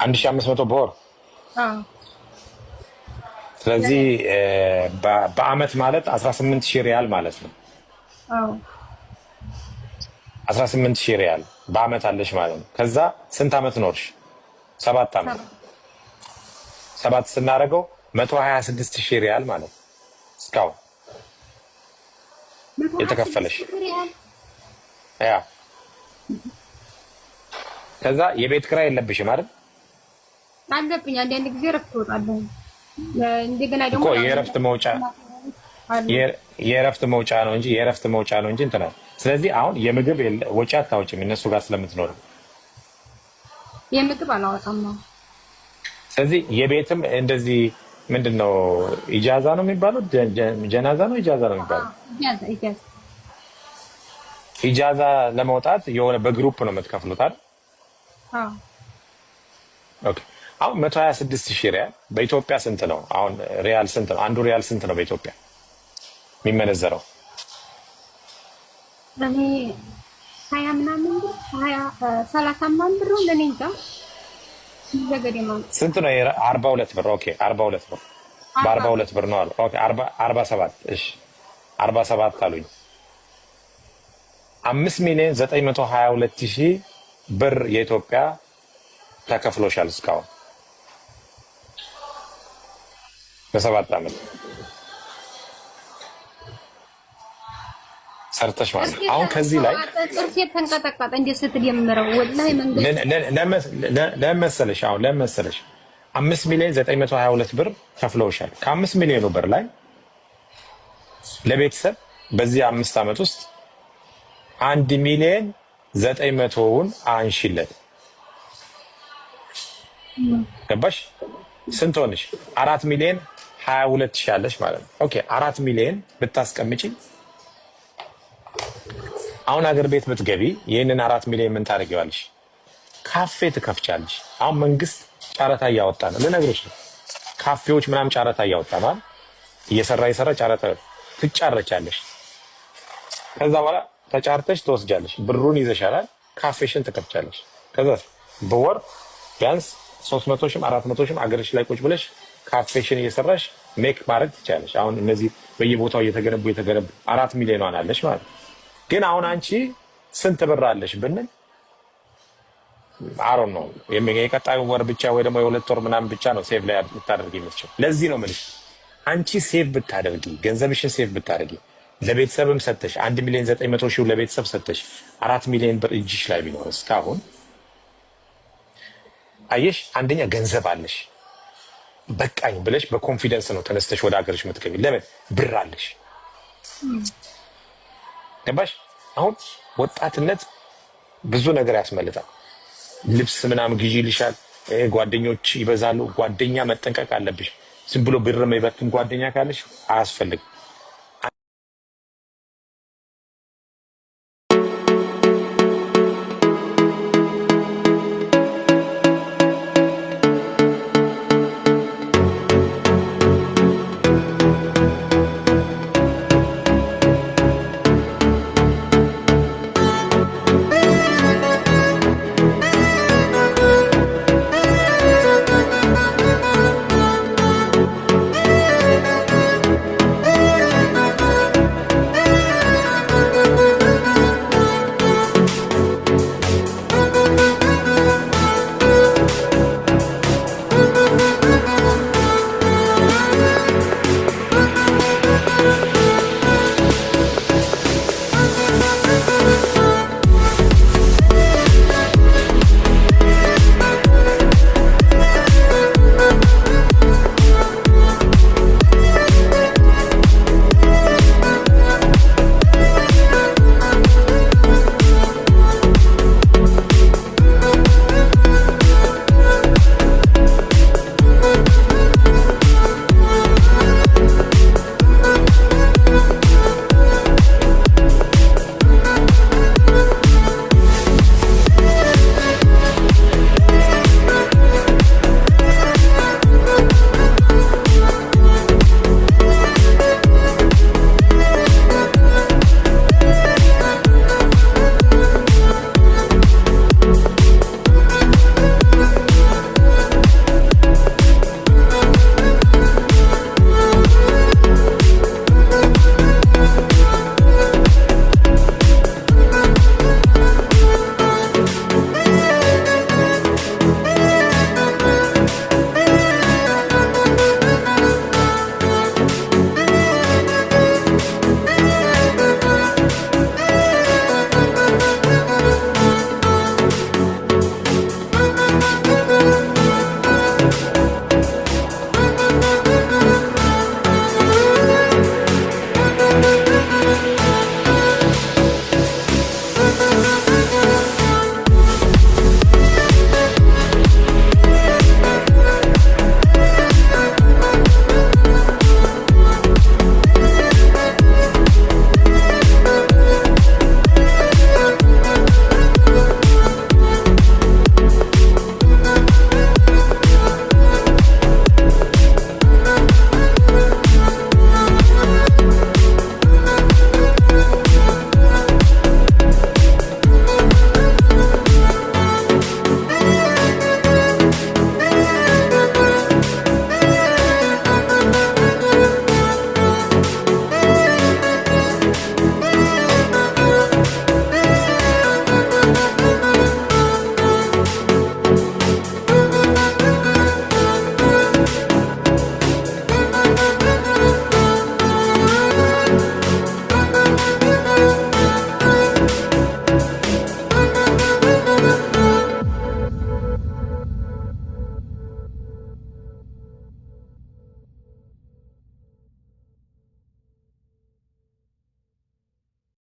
1500 በወር ስለዚህ በአመት ማለት 18000 ሪያል ማለት ነው። 18000 ሪያል በአመት አለሽ ማለት ነው። ከዛ ስንት አመት ኖርሽ? 7 አመት። 7 ስናደርገው 126000 ሪያል ማለት ነው እስካሁን የተከፈለሽ። ያ ከዛ የቤት ኪራይ የለብሽም አይደል? አለብኝ። አንዳንድ ጊዜ እረፍት እወጣለሁ። እንደገና ደግሞ የእረፍት መውጫ ነው እንጂ እንትና። ስለዚህ አሁን የምግብ ወጪ አታወጪም እነሱ ጋር ስለምትኖር የምግብ አላወጣም ነው። ስለዚህ የቤትም እንደዚህ ምንድነው ኢጃዛ ነው የሚባለው? ጀናዛ ነው ኢጃዛ ነው የሚባለው? ኢጃዛ ለመውጣት የሆነ በግሩፕ ነው የምትከፍሉት አይደል? ኦኬ። አሁን 126000 ሪያል በኢትዮጵያ ስንት ነው? አሁን ሪያል ስንት ነው? አንዱ ሪያል ስንት ነው በኢትዮጵያ የሚመነዘረው? እኔ 20 ምናምን 30 ምናምን ብር ለኔ እንጃ። ስንት ነው? 42 ብር። ኦኬ 42 ብር በ42 ብር ነው አሉ። ኦኬ 47 እሺ 47 አሉኝ። 5,922,000 ብር የኢትዮጵያ ተከፍሎሻል እስካሁን በ7 አመት ሰርተሽ ማለት ነው። አሁን ከዚህ ላይ ጥርሴ ተንቀጠቀጠ እንደ ስትደምረው ወላሂ መንገድ ለመሰለሽ 5,922,000 ብር ከፍለውሻል። ከ5 ሚሊዮኑ ብር ላይ ለቤተሰብ በዚህ 5 አመት ውስጥ 1,900,000ውን አንሺለት። ገባሽ? ስንት ሆነሽ? 4,022,000 አለሽ ማለት ነው። ኦኬ 4 ሚሊዮን ብታስቀምጪ አሁን አገር ቤት ብትገቢ ይሄንን 4 ሚሊዮን ምን ታደርጊዋለሽ? ካፌ ትከፍቻለሽ። አሁን መንግስት ጨረታ እያወጣ ነው ልነግርሽ ነው። ካፌዎች ምናምን ጨረታ እያወጣ ነው። እየሰራ ጨረታ ትጫረቻለሽ። ከዛ በኋላ ተጫርተሽ ትወስጃለሽ። ብሩን ይዘሻላል። ካፌሽን ትከፍቻለሽ። ከዛ በወር ቢያንስ 300,000 400,000 አገርሽ ላይ ቁጭ ብለሽ ካፌሽን እየሰራሽ ሜክ ማድረግ ትችላለሽ። አሁን እነዚህ በየቦታው እየተገነቡ 4 ሚሊዮን አለሽ ማለት ነው። ግን አሁን አንቺ ስንት ብር አለሽ ብንል አሮን ነው የቀጣዩ ወር ብቻ ወይ ደግሞ የ2 ወር ምናምን ብቻ ነው ሴቭ ላይ ልታደርጊ የምትችል። ለዚህ ነው የምልሽ አንቺ ሴቭ ብታደርጊ ገንዘብሽን ሴቭ ብታደርጊ ለቤተሰብም ሰተሽ 1,900,000 ለቤተሰብ ሰተሽ 4 ሚሊዮን ብር እጅሽ ላይ ቢኖር እስካሁን አየሽ፣ አንደኛ ገንዘብ አለሽ። በቃኝ ብለሽ በኮንፊደንስ ነው ተነስተሽ ወደ ሀገርሽ የምትገቢ። ለምን? ብር አለሽ። ገባሽ? አሁን ወጣትነት ብዙ ነገር ያስመልጣል። ልብስ ምናምን ግዢ ይልሻል። ጓደኞች ይበዛሉ። ጓደኛ መጠንቀቅ አለብሽ። ዝም ብሎ ብር የማይበትን ጓደኛ ካለሽ አያስፈልግም።